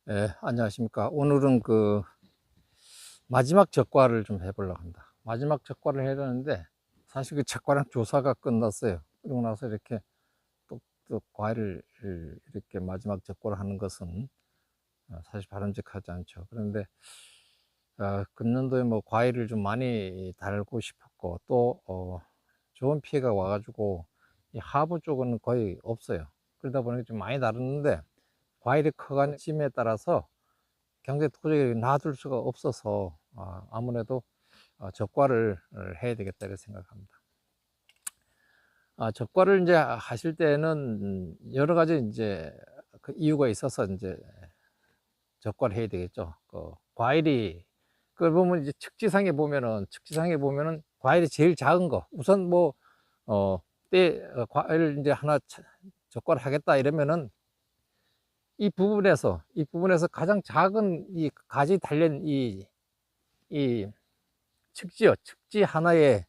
예, 안녕하십니까. 오늘은 그 마지막 적과를 좀 해보려고 합니다. 마지막 적과를 하려는데 사실 그 적과랑 조사가 끝났어요. 그러고 나서 이렇게 또 과일을 이렇게 마지막 적과를 하는 것은 사실 바람직하지 않죠. 그런데 금년도에 뭐 과일을 좀 많이 달고 싶었고 또 좋은 피해가 와가지고 이 하부 쪽은 거의 없어요. 그러다 보니까 좀 많이 다뤘는데 과일이 커간 찜에 따라서 경제 도저히 놔둘 수가 없어서 아무래도 적과를 해야 되겠다 이렇게 생각합니다. 적과를 이제 하실 때는 여러 가지 이제 그 이유가 있어서 이제 적과를 해야 되겠죠. 그 과일이 그걸 보면 이제 측지상에 보면은 과일이 제일 작은 거 우선 뭐 과일 이제 하나 적과를 하겠다 이러면은 이 부분에서 가장 작은 이 가지 달린 이 측지 하나에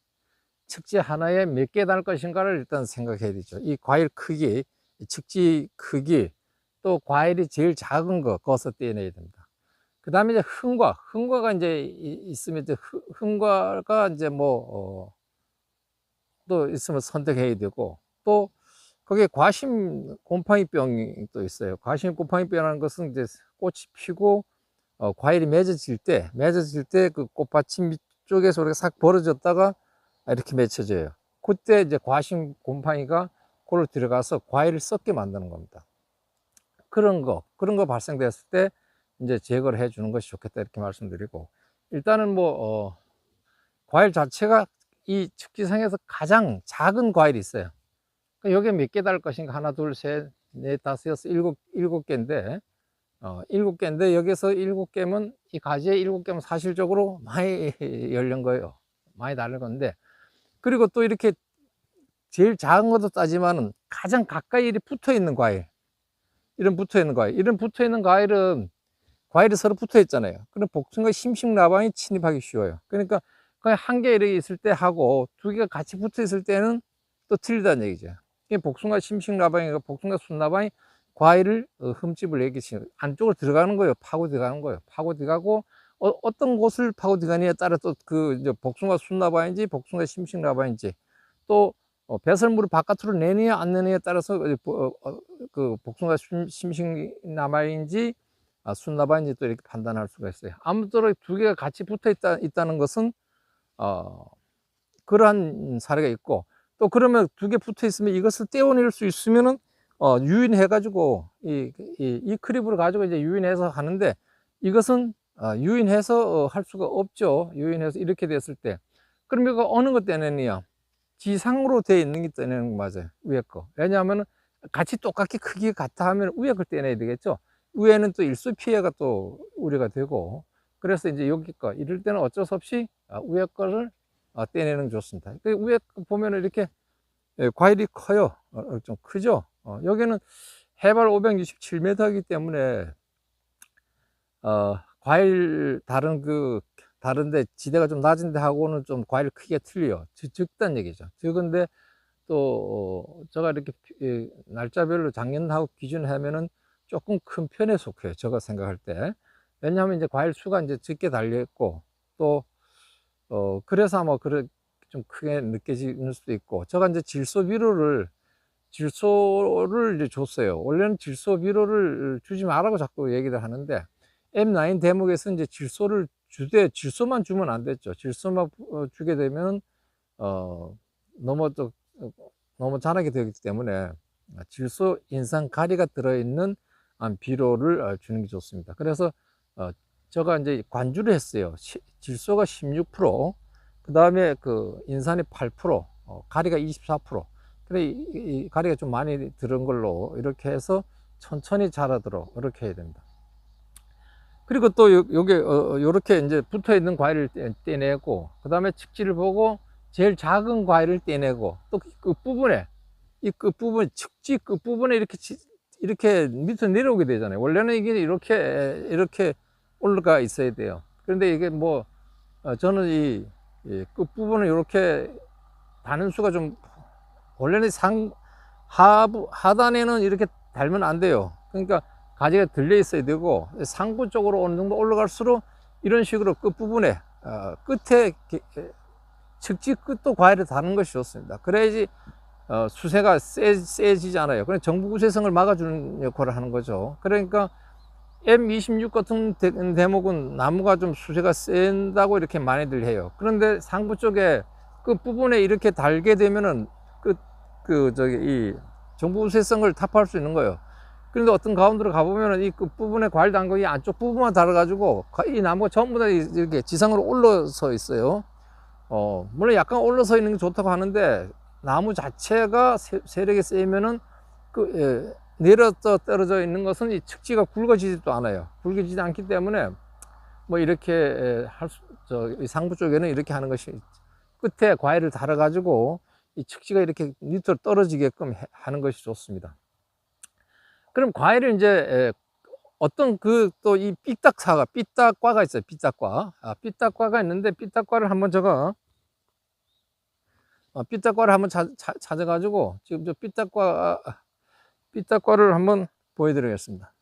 몇 개 달 것인가를 일단 생각해야 되죠. 이 과일 크기, 이 측지 크기, 또 과일이 제일 작은 거, 그것을 떼내야 됩니다. 그 다음에 이제 흥과가 이제 있으면 이제 흥과가 이제 또 있으면 선택해야 되고, 또 거기에 과심 곰팡이병이 또 있어요. 과심 곰팡이병이라는 것은 이제 꽃이 피고 과일이 맺어질 때 그 꽃받침 밑쪽에서 이렇게 싹 벌어졌다가 이렇게 맺혀져요. 그때 이제 과심 곰팡이가 골로 들어가서 과일을 썩게 만드는 겁니다. 그런 거 발생됐을 때 이제 제거를 해 주는 것이 좋겠다 이렇게 말씀드리고, 일단은 과일 자체가 이 측지상에서 가장 작은 과일이 있어요. 여기에 몇 개 달 것인가? 하나, 둘, 셋, 넷, 다섯, 여섯, 일곱 개인데, 일곱 개인데, 여기서 일곱 개면, 이 가지에 일곱 개면 사실적으로 많이 열린 거예요. 많이 다른 건데, 그리고 또 이렇게 제일 작은 것도 따지만은 가장 가까이 이렇게 붙어 있는 과일, 이런 붙어 있는 과일은 과일이 서로 붙어 있잖아요. 그럼 복숭아 심식나방이 침입하기 쉬워요. 그러니까 그냥 한 개 이렇게 있을 때 하고 두 개가 같이 붙어 있을 때는 또 틀리다는 얘기죠. 복숭아 심식나방이가 복숭아 순나방이 과일을 흠집을 내기 쉬워요. 안쪽으로 들어가는 거예요. 파고 들어가는 거예요. 파고 들어가고 어떤 곳을 파고 들어가느냐에 따라 또 그 이제 복숭아 순나방인지 복숭아 심식나방인지 또 배설물을 바깥으로 내느냐 안 내느냐에 따라서 그 복숭아 심식나방인지 순나방인지 또 이렇게 판단할 수가 있어요. 아무쪼록 두 개가 같이 붙어 있다는 것은 그러한 사례가 있고, 또 그러면 두 개 붙어 있으면 이것을 떼어낼 수 있으면은 유인해 가지고 이 크립으로 가지고 이제 유인해서 하는데, 이것은 유인해서 할 수가 없죠. 유인해서 이렇게 됐을 때 그럼 이거 어느 것 떼내느냐? 지상으로 되어 있는 게 떼내는 거 맞아요. 위에 거. 왜냐하면 같이 똑같게 크기가 같아 하면 위에 걸 떼내야 되겠죠. 위에는 또 일수 피해가 또 우려가 되고, 그래서 이제 여기 거 이럴 때는 어쩔 수 없이 위에 거를 떼내는 게 좋습니다. 그 위에 거 보면 이렇게 과일이 커요. 좀 크죠. 여기는 해발 567m이기 때문에 과일 다른데 지대가 좀 낮은 데 하고는 좀 과일 크기가 틀려요. 적다는 얘기죠. 적은데 또 제가 이렇게 날짜별로 작년하고 기준하면은 조금 큰 편에 속해요. 제가 생각할 때. 왜냐하면 이제 과일 수가 이제 적게 달려 있고, 또 그래서 아마 그래 좀 크게 느껴지는 수도 있고, 제가 이제 질소를 이제 줬어요. 원래는 질소 비료를 주지 말라고 자꾸 얘기를 하는데, M9 대목에서 이제 질소를 주되 질소만 주면 안 됐죠. 질소만 주게 되면 어 너무 또 너무 자라게 되기 때문에 질소 인상 가리가 들어있는 비료를 주는 게 좋습니다. 그래서 제가 이제 관주를 했어요. 질소가 16%, 그 다음에 그 인산이 8%, 가리가 24%. 근데 이 가리가 좀 많이 들은 걸로 이렇게 해서 천천히 자라도록 이렇게 해야 됩니다. 그리고 또 요게 요렇게 이제 붙어 있는 과일을 떼내고, 그 다음에 측지를 보고 제일 작은 과일을 떼내고, 또 끝부분에 이 끝부분 측지 끝부분에 이렇게 밑으로 내려오게 되잖아요. 원래는 이게 이렇게 올라가 있어야 돼요. 그런데 이게 저는 이 끝부분을 이렇게 다는 수가 좀, 원래는 하단에는 이렇게 달면 안 돼요. 그러니까 가지가 들려 있어야 되고, 상부 쪽으로 어느 정도 올라갈수록 이런 식으로 끝부분에 끝에 측지 끝도 과일을 다는 것이 좋습니다. 그래야지 수세가 세지지 않아요. 그냥 정부 우세성을 막아주는 역할을 하는 거죠. 그러니까 M26 같은 대목은 나무가 좀 수세가 센다고 이렇게 많이들 해요. 그런데 상부 쪽에 끝부분에 이렇게 달게 되면은 이 정부 우세성을 타파할 수 있는 거예요. 그런데 어떤 가운데로 가보면은 이 끝부분에 과일 단거이 안쪽 부분만 달아가지고 이 나무가 전부 다 이렇게 지상으로 올라서 있어요. 물론 약간 올라서 있는 게 좋다고 하는데, 나무 자체가 세력이 세면은 내려 떨어져 있는 것은 이 측지가 굵어지지도 않아요. 굵어지지 않기 때문에 뭐 이렇게 이 상부 쪽에는 이렇게 하는 것이, 끝에 과일을 달아 가지고 이 측지가 이렇게 밑으로 떨어지게끔 하는 것이 좋습니다. 그럼 과일을 이제 어떤 또 이 삐딱과가 있어요. 삐딱과가 있는데, 삐딱과를 한번 삐딱과를 한번 찾아가지고 지금 저 삐딱과를 한번 보여드리겠습니다.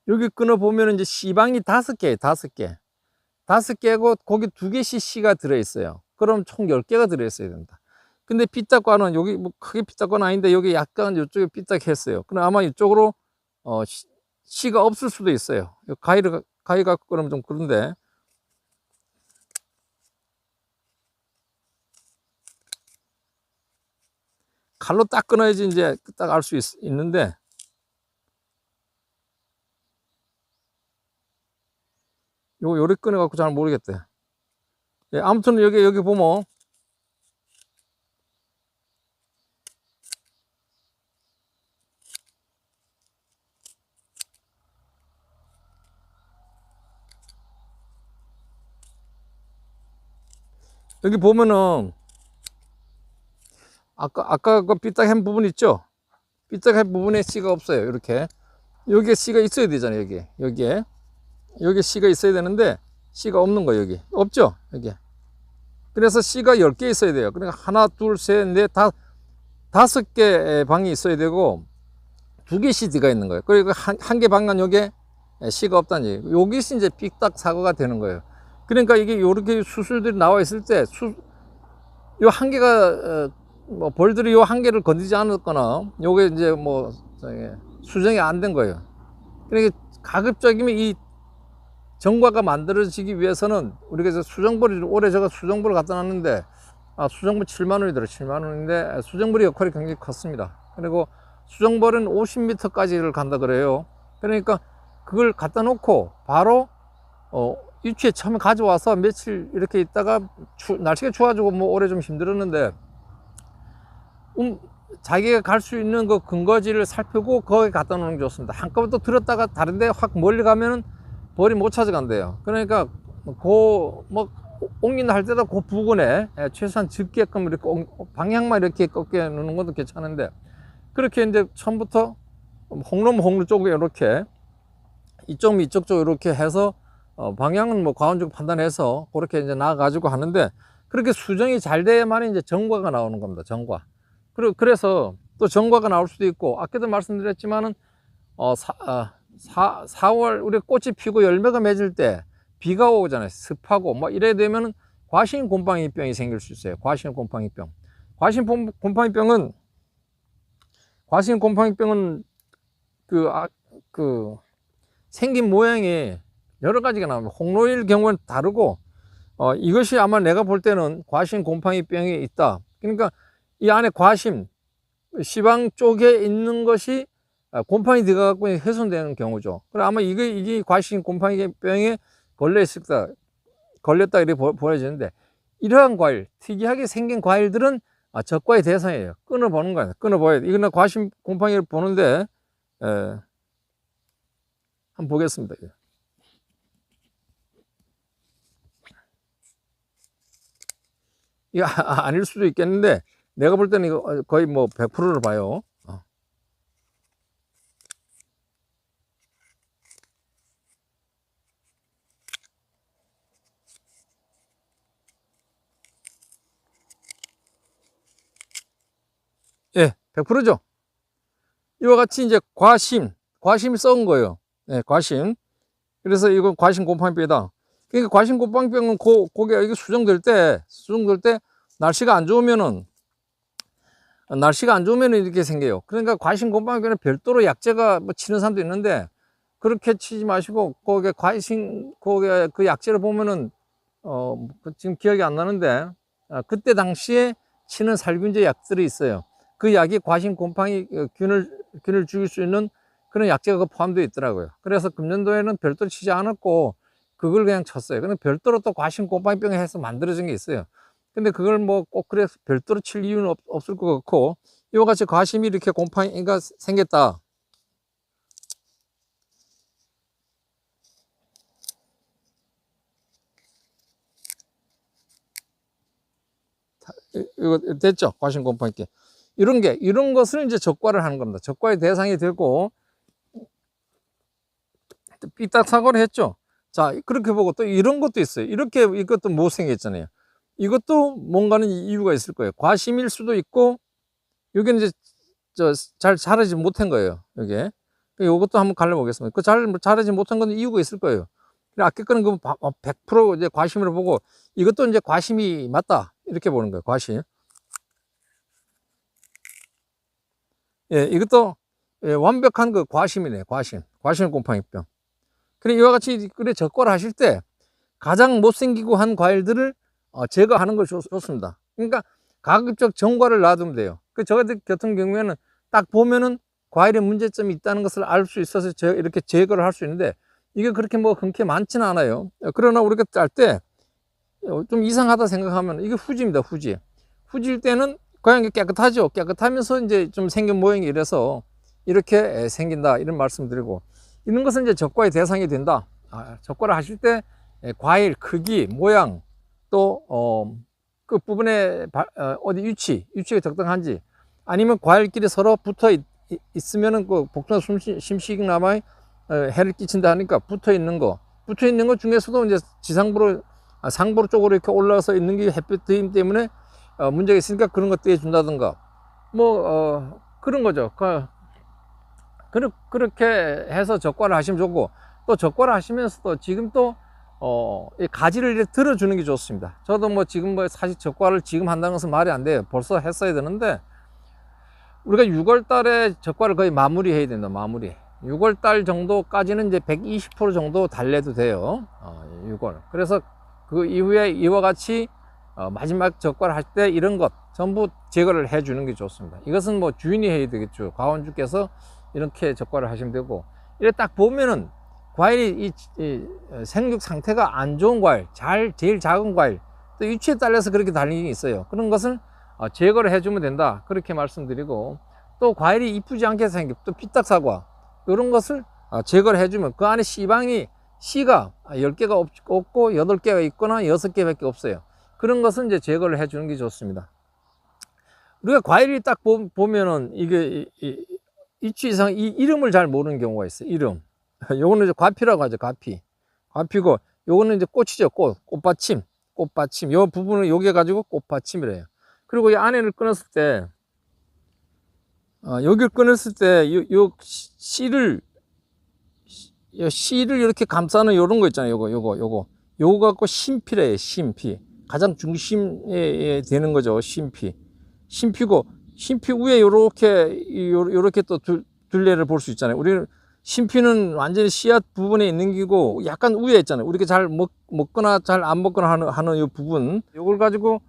여기 끊어 보면 이제 C방이 5개, 5개. 5개고 거기 2개씩 C가 들어있어요. 그럼 총 10개가 들어있어야 된다. 근데 삐딱과는 여기 뭐 크게 삐딱과는 아닌데 여기 약간 이쪽에 삐딱했어요. 그럼 아마 이쪽으로 C가 없을 수도 있어요. 가위 갖고 그러면 좀 그런데, 칼로 딱 끊어야지 이제 딱 알 수 있는데, 요리 끊어갖고 잘 모르겠대. 예, 아무튼 여기 보면 여기 보면은 아까 그 삐딱한 부분 있죠? 삐딱한 부분에 C가 없어요. 이렇게 여기에 C가 있어야 되잖아요. 여기에 C가 있어야 되는데 C가 없는 거예요. 여기 없죠? 여기. 그래서 C가 10개 있어야 돼요. 그러니까 하나, 둘, 셋, 넷, 5개 방이 있어야 되고 2개 C가 있는 거예요. 그리고 한 개 방간 여기에 C가 없다는 얘기. 여기서 이제 삐딱 사고가 되는 거예요. 그러니까 이게 이렇게 수술들이 나와 있을 때 요 한 개가 뭐 벌들이 요 한 개를 건드리지 않았거나 요게 이제 뭐 수정이 안 된 거예요. 그러니까 가급적이면 이 정과가 만들어지기 위해서는 우리가 이제 수정벌이 올해 제가 수정벌을 갖다 놨는데 수정벌 7만 원이더라. 7만 원인데 수정벌의 역할이 굉장히 컸습니다. 그리고 수정벌은 50m까지를 간다 그래요. 그러니까 그걸 갖다 놓고 바로 유치에 처음에 가져와서 며칠 이렇게 있다가 날씨가 추워가지고 뭐 올해 좀 힘들었는데 자기가 갈 수 있는 그 근거지를 살피고 거기 갖다 놓는 게 좋습니다. 한꺼번에 또 들었다가 다른데 확 멀리 가면은 벌이 못 찾아간대요. 그러니까 뭐 옮긴다 할 때도 그 부근에 최소한 적게끔 이렇게 방향만 이렇게 꺾여 놓는 것도 괜찮은데, 그렇게 이제 처음부터 홍로 쪽에 이렇게 이쪽 이렇게 해서 방향은 뭐 과원적 판단해서 그렇게 이제 나가가지고 하는데, 그렇게 수정이 잘 돼야만 이제 정과가 나오는 겁니다. 정과. 그래서 또 정과가 나올 수도 있고, 아까도 말씀드렸지만은 4월 우리 꽃이 피고 열매가 맺을 때 비가 오잖아요. 습하고 뭐 이래 되면은 과신 곰팡이병이 생길 수 있어요. 과신 곰팡이병. 과신 곰팡이병은 생긴 모양이 여러 가지가 나옵니다. 홍로일 경우는 다르고, 이것이 아마 내가 볼 때는 과신 곰팡이병이 있다. 그러니까 이 안에 시방 쪽에 있는 것이 곰팡이 들어가고 훼손되는 경우죠. 그래 아마 이게 과신 곰팡이병에 걸렸다 이렇게 보여지는데, 이러한 과일, 특이하게 생긴 과일들은 적과의 대상이에요. 끊어보는 거예요. 끊어봐야 돼. 이거는 과신 곰팡이를 보는데 한번 보겠습니다. 이거 아닐 수도 있겠는데 내가 볼 때는 이거 거의 뭐 100%를 봐요. 100%죠. 이와 같이 이제 과심이 썩은 거예요. 네, 과심. 그래서 이건 과심 곰팡이병이다. 그러니까 과심 곰팡이병은 고게 이게 수정될 때 날씨가 안 좋으면은 이렇게 생겨요. 그러니까 과심 곰팡이병은 별도로 약제가 뭐 치는 사람도 있는데 그렇게 치지 마시고 거기에 그 약제를 보면은 지금 기억이 안 나는데 그때 당시에 치는 살균제 약들이 있어요. 그 약이 과심 곰팡이 균을 죽일 수 있는 그런 약제가 포함되어 있더라고요. 그래서 금년도에는 별도로 치지 않았고 그걸 그냥 쳤어요. 근데 별도로 또 과심 곰팡이병에 해서 만들어진 게 있어요. 근데 그걸 뭐 꼭 그래서 별도로 칠 이유는 없을 것 같고, 이와 같이 과심이 이렇게 곰팡이가 생겼다. 이거 됐죠? 과심 곰팡이. 이런 것을 이제 적과를 하는 겁니다. 적과의 대상이 되고, 삐딱 사고를 했죠. 자, 그렇게 보고 또 이런 것도 있어요. 이것도 못생겼잖아요. 이것도 뭔가는 이유가 있을 거예요. 과심일 수도 있고, 여기는 이제 잘 자라지 못한 거예요. 이게. 이것도 한번 갈라보겠습니다. 자라지 못한 건 이유가 있을 거예요. 아까 거는 100% 이제 과심으로 보고, 이것도 이제 과심이 맞다. 이렇게 보는 거예요. 과심. 예, 이것도 완벽한 그 과심이네. 과심 곰팡이병. 그래, 이와 같이 적과를 하실 때 가장 못생기고 한 과일들을 제거하는 걸 좋습니다. 그러니까 가급적 정과를 놔두면 돼요. 저 같은 경우에는 딱 보면은 과일에 문제점이 있다는 것을 알 수 있어서 이렇게 제거를 할 수 있는데, 이게 그렇게 뭐 그렇게 많지는 않아요. 그러나 우리가 짤 때 좀 이상하다 생각하면 이게 후지입니다. 후지일 때는 그냥 깨끗하죠. 깨끗하면서 이제 좀 생긴 모양이 이래서 이렇게 생긴다, 이런 말씀 드리고, 이런 것은 이제 적과의 대상이 된다. 적과를 하실 때 과일 크기, 모양, 또 그 부분에 어디 위치가 적당한지, 아니면 과일끼리 서로 붙어 있으면은 그 복숭아 심식나마에 해를 끼친다 하니까 붙어 있는 거 중에서도 이제 상부로 쪽으로 이렇게 올라서 있는 게 햇빛 드임 때문에 문제가 있으니까 그런 것 떼준다든가 그런 거죠. 그렇게 해서 적과를 하시면 좋고, 또 적과를 하시면서도 지금 또 이 가지를 이렇게 들어주는 게 좋습니다. 저도 뭐 지금 사실 적과를 지금 한다는 것은 말이 안 돼요. 벌써 했어야 되는데, 우리가 6월 달에 적과를 거의 마무리해야 된다. 6월 달 정도까지는 이제 120% 정도 달래도 돼요. 6월. 그래서 그 이후에 이와 같이 마지막 적과를 할 때 이런 것 전부 제거를 해 주는 게 좋습니다. 이것은 뭐 주인이 해야 되겠죠. 과원주께서 이렇게 적과를 하시면 되고, 이래 딱 보면은 과일이 이 생육 상태가 안 좋은 과일, 제일 작은 과일, 또 위치에 따라서 그렇게 달리는 게 있어요. 그런 것을 제거를 해주면 된다. 그렇게 말씀드리고, 또 과일이 이쁘지 않게 생긴 또 피딱사과, 이런 것을 제거를 해주면 그 안에 씨가 10개가 없고 8개가 있거나 6개밖에 없어요. 그런 것은 이제 제거를 해주는 게 좋습니다. 우리가 과일이 딱 보면은 이게 위치 이상 이름을 잘 모르는 경우가 있어요. 이름. 요거는 이제 과피라고 하죠. 과피고, 요거는 이제 꽃이죠. 꽃받침. 요 부분을 요게 가지고 꽃받침이래요. 그리고 이 안에를 끊었을 때, 여기를 끊었을 때, 씨를 이렇게 감싸는 요런 거 있잖아요. 요거 갖고 심피래요. 심피. 가장 중심에 되는 거죠. 심피고, 심피 위에 요렇게 또 둘레를 볼 수 있잖아요. 우리는 심피는 완전히 씨앗 부분에 있는 기고, 약간 위에 있잖아요. 우리가 잘 먹거나 잘 안 먹거나 하는 이 부분. 요걸 가지고,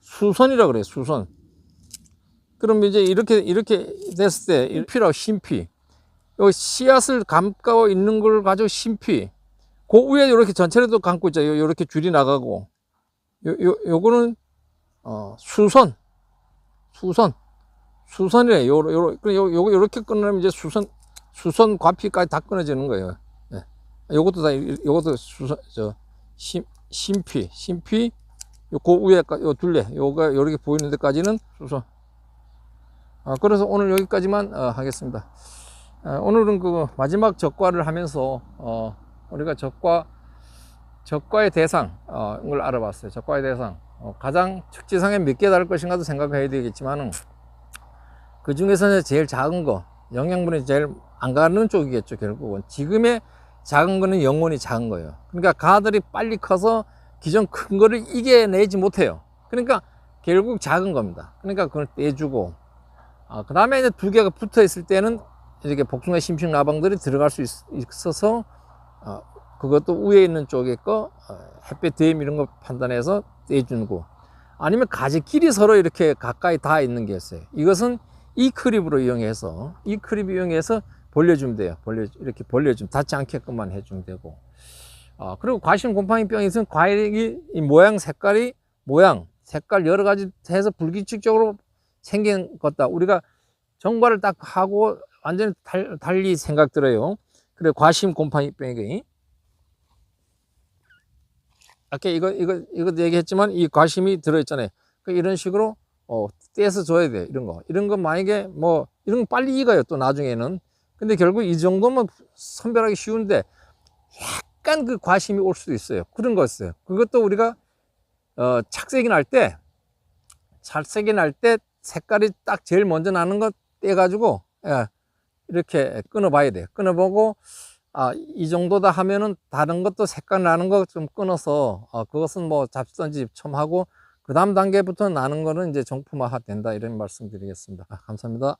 수선이라고 그래요. 수선. 그럼 이제 이렇게 됐을 때, 피라고 심피. 요 씨앗을 감고 있는 걸 가지고 심피. 그 위에 이렇게 전체를 또 감고 있죠. 요렇게 줄이 나가고. 요거는, 수선이래. 요렇게 끊으면 이제 수선 과피까지 다 끊어지는 거예요. 예. 요것도 심피. 그 위에 요 둘레, 요렇게 보이는 데까지는 수선. 그래서 오늘 여기까지만 하겠습니다. 오늘은 그 마지막 적과를 하면서 우리가 적과의 대상을 알아봤어요. 적과의 대상. 가장 적지상에 몇 개 달 것인가도 생각해야 되겠지만은, 그 중에서는 제일 작은 거, 영양분이 제일 안 가는 쪽이겠죠, 결국은. 지금의 작은 거는 영원히 작은 거예요. 그러니까 가들이 빨리 커서 기존 큰 거를 이겨내지 못해요. 그러니까 결국 작은 겁니다. 그러니까 그걸 떼주고, 그 다음에 이제 두 개가 붙어 있을 때는 이렇게 복숭아 심층 라방들이 들어갈 수 있어서, 그것도 위에 있는 쪽에 거, 햇볕 대임 이런 거 판단해서 떼주고, 아니면 가지끼리 서로 이렇게 가까이 닿아 있는 게 있어요. 이것은 이 크립으로 이용해서, 이 크립 이용해서 벌려주면 돼요. 이렇게 벌려주면 닿지 않게끔만 해주면 되고. 그리고 과심 곰팡이병에서는 과일이 이 모양, 색깔 여러 가지 해서 불규칙적으로 생긴 것다. 우리가 정발을 딱 하고 완전히 달리 생각 들어요. 그래, 과심 곰팡이병이. 아까 이거 얘기했지만 이 과심이 들어있잖아요. 이런 식으로, 떼서 줘야 돼. 이런 거 만약에 뭐, 이런 거 빨리 익어요. 또 나중에는. 근데 결국 이 정도면 선별하기 쉬운데, 약간 그 과심이 올 수도 있어요. 그런 거 있어요. 그것도 우리가, 착색이 날 때 색깔이 딱 제일 먼저 나는 거 떼가지고, 이렇게 끊어봐야 돼. 끊어보고, 이 정도다 하면은 다른 것도 색깔 나는 거 좀 끊어서, 그것은 뭐 잡수던지 첨 하고, 그 다음 단계부터 나는 거는 이제 정품화 된다. 이런 말씀 드리겠습니다. 감사합니다.